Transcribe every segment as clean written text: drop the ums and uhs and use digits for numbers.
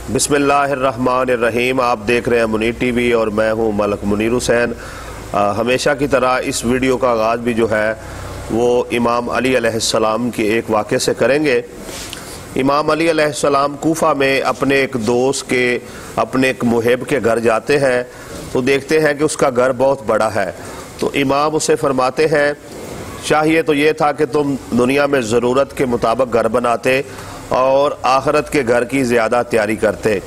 बिस्मिल्लाहिर्रहमानिर्रहीम। आप देख रहे हैं मुनीर टीवी और मैं हूं मलक मुनीर हुसैन। हमेशा की तरह इस वीडियो का आगाज़ भी जो है वो इमाम अली अलैहिस्सलाम के एक वाक़े से करेंगे। इमाम अली अलैहिस्सलाम कूफा में अपने एक दोस्त के अपने एक मुहिब के घर जाते हैं तो देखते हैं कि उसका घर बहुत बड़ा है। तो इमाम उसे फरमाते हैं, चाहिए तो ये था कि तुम दुनिया में ज़रूरत के मुताबिक घर बनाते और आखिरत के घर की ज़्यादा तैयारी करते,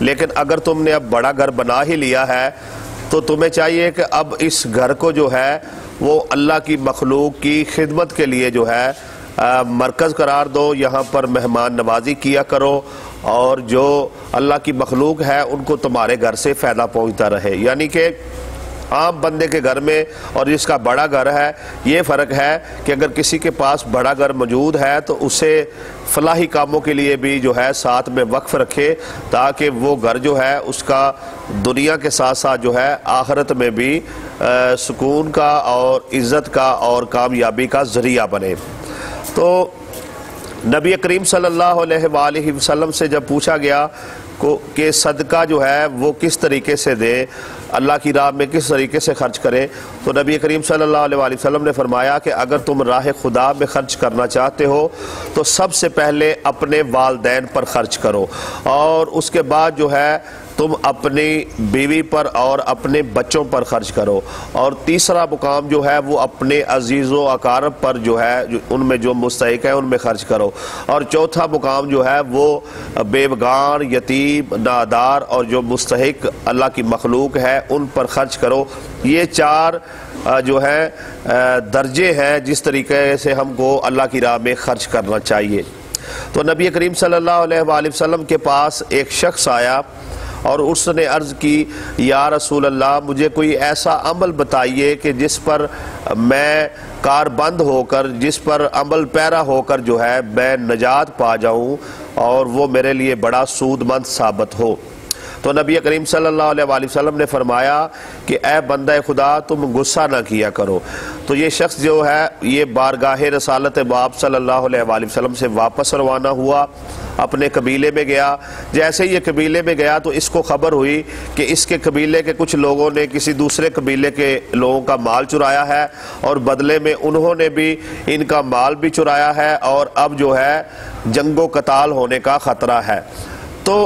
लेकिन अगर तुमने अब बड़ा घर बना ही लिया है तो तुम्हें चाहिए कि अब इस घर को जो है वो अल्लाह की मखलूक की खिदमत के लिए जो है मरकज़ करार दो। यहाँ पर मेहमान नवाजी किया करो और जो अल्लाह की मखलूक है उनको तुम्हारे घर से फ़ायदा पहुँचता रहे। यानी कि आम बंदे के घर में और जिसका बड़ा घर है, ये फ़र्क है कि अगर किसी के पास बड़ा घर मौजूद है तो उसे फलाही कामों के लिए भी जो है साथ में वक्फ रखे, ताकि वो घर जो है उसका दुनिया के साथ साथ जो है आखिरत में भी सुकून का और इज़्ज़त का और कामयाबी का ज़रिया बने। तो नबी करीम सल्लल्लाहु अलैहि वसल्लम से जब पूछा गया कि सदका जो है वो किस तरीके से दे, अल्लाह की राह में किस तरीके से खर्च करें, तो नबी करीम सल्लल्लाहु अलैहि वसल्लम ने फरमाया कि अगर तुम राह खुदा में खर्च करना चाहते हो तो सबसे पहले अपने वालदैन पर खर्च करो और उसके बाद जो है तुम अपनी बीवी पर और अपने बच्चों पर खर्च करो, और तीसरा मुकाम जो है वो अपने अजीज़ो अकारब पर जो है उनमें जो मुस्तहिक है उनमें खर्च करो, और चौथा मुकाम जो है वो बेवगान, यतीम, नादार और जो मुस्तहिक अल्लाह की मखलूक है उन पर खर्च करो। ये चार जो है दर्जे हैं जिस तरीके से हमको अल्लाह की राह में खर्च करना चाहिए। तो नबी करीम सल्लल्लाहु अलैहि वसल्लम के पास एक शख्स आया और उसने अर्ज़ की, या रसूल अल्लाह, मुझे कोई ऐसा अमल बताइए कि जिस पर मैं कारबंद होकर, जिस पर अमल पैरा होकर जो है मैं नजात पा जाऊं और वो मेरे लिए बड़ा सूदमंद साबित हो। तो नबी करीम सल्लल्लाहु अलैहि वसल्लम ने फरमाया कि ए बंदा खुदा, तुम गुस्सा ना किया करो। तो ये शख्स जो है ये बारगाह रसालत बाप सल्लल्लाहु अलैहि वसल्लम से वापस रवाना हुआ, अपने कबीले में गया। जैसे ही ये कबीले में गया तो इसको खबर हुई कि इसके कबीले के कुछ लोगों ने किसी दूसरे कबीले के लोगों का माल चुराया है और बदले में उन्होंने भी इनका माल भी चुराया है और अब जो है जंगो कताल होने का ख़तरा है। तो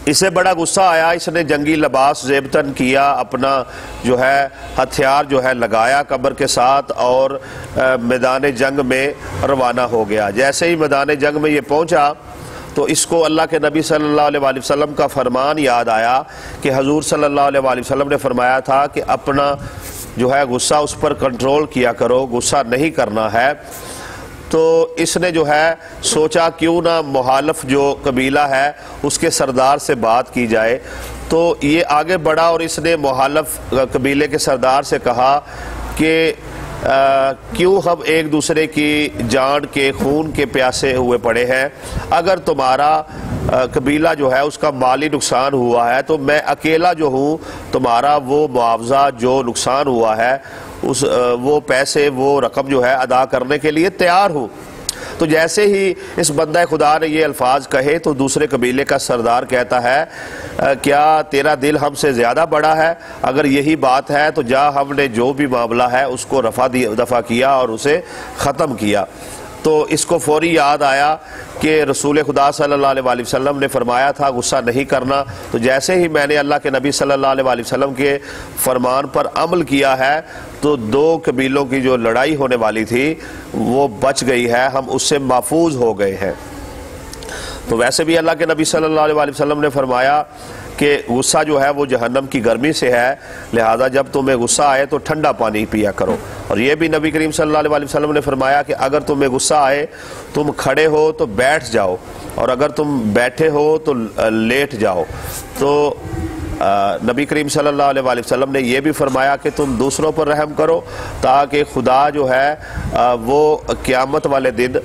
इसे बड़ा गुस्सा आया, इसने जंगी लिबास ज़ेबतन किया, अपना जो है हथियार जो है लगाया कब्र के साथ और मैदान जंग में रवाना हो गया। जैसे ही मैदान जंग में ये पहुंचा तो इसको अल्लाह के नबी सल्लल्लाहु अलैहि वसल्लम का फरमान याद आया कि हजूर सल्लल्लाहु अलैहि वसल्लम ने फरमाया था कि अपना जो है गुस्सा उस पर कंट्रोल किया करो, गुस्सा नहीं करना है। तो इसने जो है सोचा क्यों ना मुहालफ जो कबीला है उसके सरदार से बात की जाए। तो ये आगे बढ़ा और इसने मुहालफ कबीले के सरदार से कहा कि क्यों हम एक दूसरे की जान के खून के प्यासे हुए पड़े हैं, अगर तुम्हारा कबीला जो है उसका माली नुकसान हुआ है तो मैं अकेला जो हूँ तुम्हारा वो मुआवजा जो नुकसान हुआ है उस वो पैसे वो रकम जो है अदा करने के लिए तैयार हूँ। तो जैसे ही इस बंदा खुदा ने ये अल्फाज कहे तो दूसरे कबीले का सरदार कहता है, क्या तेरा दिल हमसे ज़्यादा बड़ा है? अगर यही बात है तो जा, हमने जो भी मामला है उसको दफ़ा किया और उसे ख़त्म किया। तो इसको फौरी याद आया कि रसूल खुदा सल्लल्लाहु अलैहि वसल्लम ने फरमाया था गुस्सा नहीं करना। तो जैसे ही मैंने अल्लाह के नबी सल्लल्लाहु अलैहि वसल्लम के फरमान पर अमल किया है तो दो कबीलों की जो लड़ाई होने वाली थी वो बच गई है, हम उससे महफूज हो गए हैं। तो वैसे भी अल्लाह के नबी सल्लल्लाहु अलैहि वसल्लम ने फरमाया कि गुस्सा जो है वो जहन्नम की गर्मी से है, लिहाजा जब तुम्हें गुस्सा आए तो ठंडा पानी पिया करो। और ये भी नबी करीम सल्लल्लाहु अलैहि वसल्लम ने फरमाया कि अगर तुम्हें गुस्सा आए तुम खड़े हो तो बैठ जाओ और अगर तुम बैठे हो तो लेट जाओ। तो नबी करीम सल्लल्लाहु अलैहि वसल्लम ने यह भी फरमाया कि तुम दूसरों पर रहम करो ताकि खुदा जो है वो क़यामत वाले दिन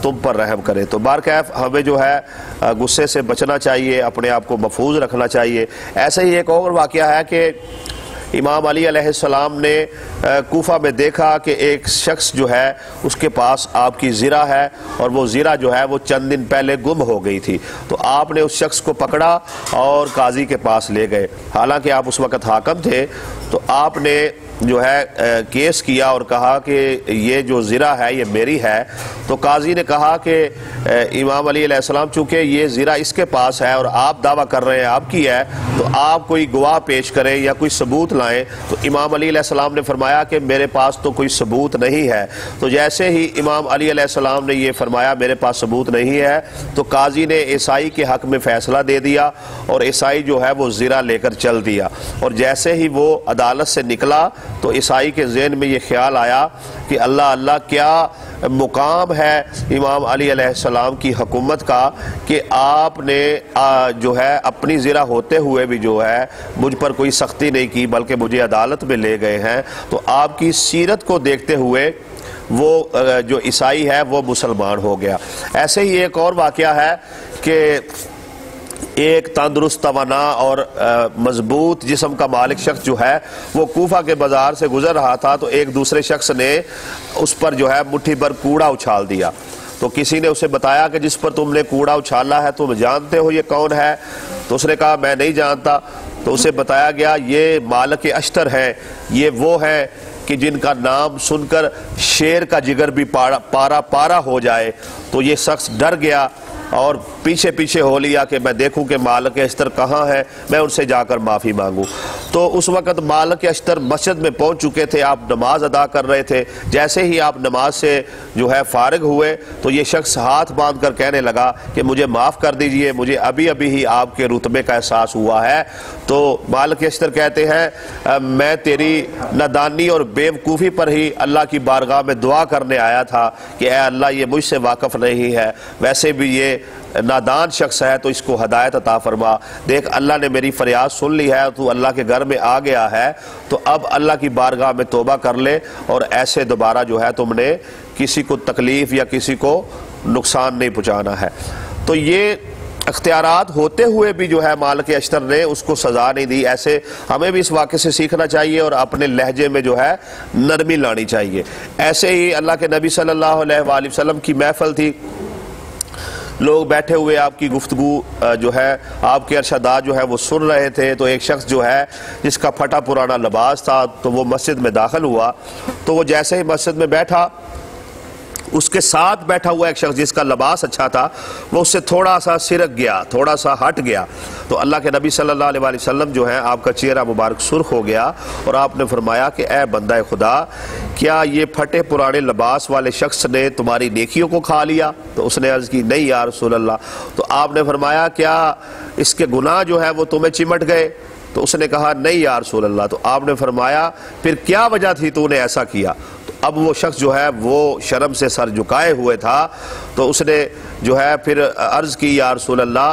तुम पर रहम करे। तो बारकैफ हमें जो है गुस्से से बचना चाहिए, अपने आप को महफूज रखना चाहिए। ऐसे ही एक और वाक़या है कि इमाम अली अलैहिस्सलाम ने कूफा में देखा कि एक शख्स जो है उसके पास आपकी ज़िरा है और वो ज़िरा जो है वो चंद दिन पहले गुम हो गई थी। तो आपने उस शख्स को पकड़ा और काजी के पास ले गए। हालांकि आप उस वक़्त हाकिम थे, तो आपने जो है केस किया और कहा कि ये जो ज़िरा है ये मेरी है। तो काजी ने कहा कि इमाम अली अलैहिस्सलाम चूँकि ये ज़िरा इसके पास है और आप दावा कर रहे हैं आपकी है, तो आप कोई गवाह पेश करें या कोई सबूत लाएं। तो इमाम अली अलैहिस्सलाम ने फरमाया कि मेरे पास तो कोई सबूत नहीं है। तो जैसे ही इमाम अली अलैहिस्सलाम ने ये फरमाया मेरे पास सबूत नहीं है, तो काजी ने ईसाई के हक़ में फ़ैसला दे दिया और ईसाई जो है वो ज़िरा लेकर चल दिया। और जैसे ही वो अदालत से निकला तो ईसाई के ज़हन में ये ख्याल आया कि अल्लाह अल्लाह, क्या मुकाम है इमाम अली अलैहिस्सलाम की हुकूमत का कि आपने जो है अपनी ज़िरा होते हुए भी जो है मुझ पर कोई सख्ती नहीं की, बल्कि मुझे अदालत में ले गए हैं। तो आपकी सीरत को देखते हुए वो जो ईसाई है वो मुसलमान हो गया। ऐसे ही एक और वाक़या है कि एक तंदुरुस्त, तवाना और मजबूत जिस्म का मालिक शख्स जो है वो कूफा के बाज़ार से गुजर रहा था, तो एक दूसरे शख्स ने उस पर जो है मुट्ठी भर कूड़ा उछाल दिया। तो किसी ने उसे बताया कि जिस पर तुमने कूड़ा उछाला है तुम जानते हो ये कौन है? तो उसने कहा मैं नहीं जानता। तो उसे बताया गया ये मालिक अश्तर है, ये वो है कि जिनका नाम सुनकर शेर का जिगर भी पारा पारा हो जाए। तो ये शख्स डर गया और पीछे पीछे हो लिया कि मैं देखूं कि मालिक अश्तर कहाँ है, मैं उनसे जाकर माफ़ी मांगूं। तो उस वक़्त मालिक अश्तर मस्जिद में पहुंच चुके थे, आप नमाज अदा कर रहे थे। जैसे ही आप नमाज से जो है फारिग हुए तो ये शख्स हाथ बांध कर कहने लगा कि मुझे माफ़ कर दीजिए, मुझे अभी अभी ही आपके रुतबे का एहसास हुआ है। तो मालिक अश्तर कहते हैं मैं तेरी नादानी और बेवकूफ़ी पर ही अल्लाह की बारगाह में दुआ करने आया था कि ऐ अल्लाह, ये मुझसे वाक़फ़ नहीं है, वैसे भी ये नादान शख्स है, तो इसको हदायत अता फरमा। देख अल्लाह ने मेरी फरियाद सुन ली है, तू अल्लाह के घर में आ गया है, तो अब अल्लाह की बारगाह में तौबा कर ले और ऐसे दोबारा जो है तुमने किसी को तकलीफ़ या किसी को नुकसान नहीं पहुँचाना है। तो ये अख्तियारात होते हुए भी जो है मालिक अश्तर ने उसको सज़ा नहीं दी। ऐसे हमें भी इस वाक़े से सीखना चाहिए और अपने लहजे में जो है नरमी लानी चाहिए। ऐसे ही अल्लाह के नबी सल्लल्लाहु अलैहि वसल्लम की महफ़िल थी, लोग बैठे हुए आपकी गुफ्तगू जो है आपके अरशदात जो है वो सुन रहे थे। तो एक शख्स जो है जिसका फटा पुराना लिबास था, तो वो मस्जिद में दाखिल हुआ। तो वो जैसे ही मस्जिद में बैठा, उसके साथ बैठा हुआ एक शख्स जिसका लिबास अच्छा था वो उससे थोड़ा सा सिरक गया, थोड़ा सा हट गया। तो अल्लाह के नबी सल्लल्लाहु अलैहि वसल्लम जो है आपका चेहरा मुबारक सुर्ख हो गया और आपने फरमाया कि ए बंदा खुदा, क्या ये फटे पुराने लिबास वाले शख्स ने तुम्हारी नेकियों को खा लिया? तो उसने अर्ज़ की नहीं या रसूल अल्लाह। तो आपने फरमाया क्या इसके गुनाह जो है वो तुम्हें चिमट गए? तो उसने कहा नहीं या रसूल अल्लाह। तो आपने फरमाया फिर क्या वजह थी तूने ऐसा किया? अब वो शख्स जो है वो शर्म से सर झुकाए हुए था। तो उसने जो है फिर अर्ज़ की या रसूल अल्लाह,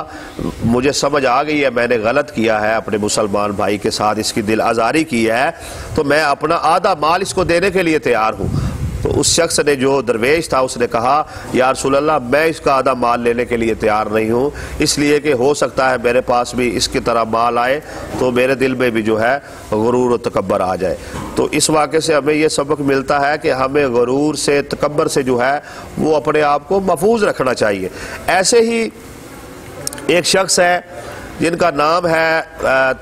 मुझे समझ आ गई है मैंने गलत किया है, अपने मुसलमान भाई के साथ इसकी दिल आज़ारी की है, तो मैं अपना आधा माल इसको देने के लिए तैयार हूँ। तो उस शख्स ने जो दरवेश था उसने कहा या रसूल अल्लाह, मैं इसका आधा माल लेने के लिए तैयार नहीं हूँ, इसलिए कि हो सकता है मेरे पास भी इसकी तरह माल आए तो मेरे दिल में भी जो है गुरूर और तकब्बर आ जाए। तो इस वाक़े से हमें यह सबक मिलता है कि हमें गुरूर से, तकब्बर से जो है वो अपने आप को महफूज रखना चाहिए। ऐसे ही एक शख्स है जिनका नाम है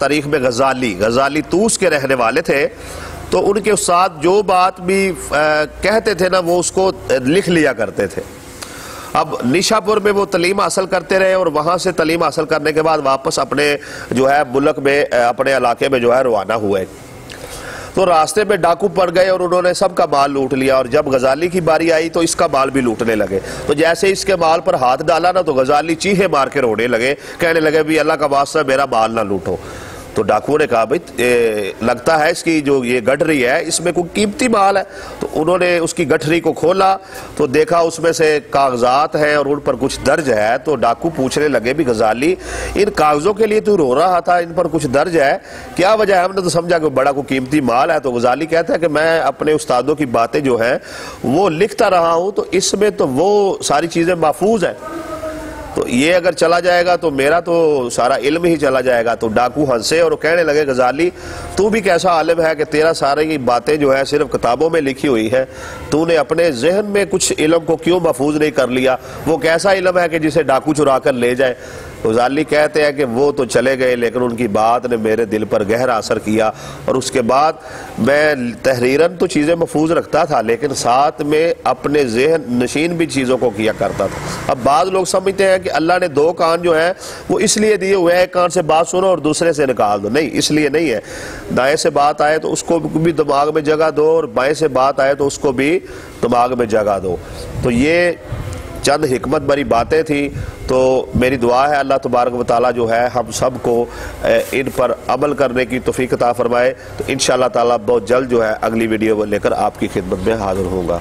तारीख़ में गज़ाली तूस के रहने वाले थे। तो उनके उस्ताद जो बात भी कहते थे ना वो उसको लिख लिया करते थे। अब निशापुर में वो तलीम हासिल करते रहे और वहाँ से तलीम हासिल करने के बाद वापस अपने जो है मुल्क में, अपने इलाके में जो है रवाना हुए। तो रास्ते में डाकू पड़ गए और उन्होंने सबका माल लूट लिया। और जब गज़ाली की बारी आई तो इसका माल भी लूटने लगे। तो जैसे इसके माल पर हाथ डाला ना तो गज़ाली चीखे मार के रोने लगे, कहने लगे भी अल्लाह का वास्ता मेरा माल ना लूटो। तो डाकुओं ने कहा भाई लगता है इसकी जो ये गठरी है इसमें कोई कीमती माल है। तो उन्होंने उसकी गठरी को खोला तो देखा उसमें से कागजात हैं और उन पर कुछ दर्ज है। तो डाकू पूछने लगे भी गज़ाली, इन कागजों के लिए तू रो रहा था, इन पर कुछ दर्ज है, क्या वजह है? हमने तो समझा कि बड़ा कोई कीमती माल है। तो गज़ाली कहता है कि मैं अपने उस्तादों की बातें जो हैं वो लिखता रहा हूँ, तो इसमें तो वो सारी चीज़ें महफूज हैं। तो ये अगर चला जाएगा तो मेरा तो सारा इल्म ही चला जाएगा। तो डाकू हंसे और कहने लगे, गजाली तू भी कैसा आलिम है कि तेरा सारी की बातें जो है सिर्फ किताबों में लिखी हुई है, तूने अपने जहन में कुछ इल्म को क्यों महफूज नहीं कर लिया? वो कैसा इल्म है कि जिसे डाकू चुरा कर ले जाए? गजाली कहते हैं कि वो तो चले गए, लेकिन उनकी बात ने मेरे दिल पर गहरा असर किया और उसके बाद मैं तहरीरन तो चीज़ें महफूज रखता था, लेकिन साथ में अपने जहन नशीन भी चीज़ों को किया करता था। अब बाद लोग समझते हैं कि अल्लाह ने दो कान जो है वो इसलिए दिए हुए हैं, एक कान से बात सुनो और दूसरे से निकाल दो। नहीं, इसलिए नहीं है। दाएं से बात आए तो उसको भी दिमाग में जगह दो और बाएं से बात आए तो उसको भी दिमाग में जगह दो। तो ये चंद हिकमत भरी बातें थी। तो मेरी दुआ है अल्लाह तबारक व तआला जो है हम सब को इन पर अमल करने की तौफीक अता फरमाए। तो इंशाअल्लाह ताला बहुत जल्द जो है अगली वीडियो लेकर आपकी खिदमत में हाजिर होऊंगा।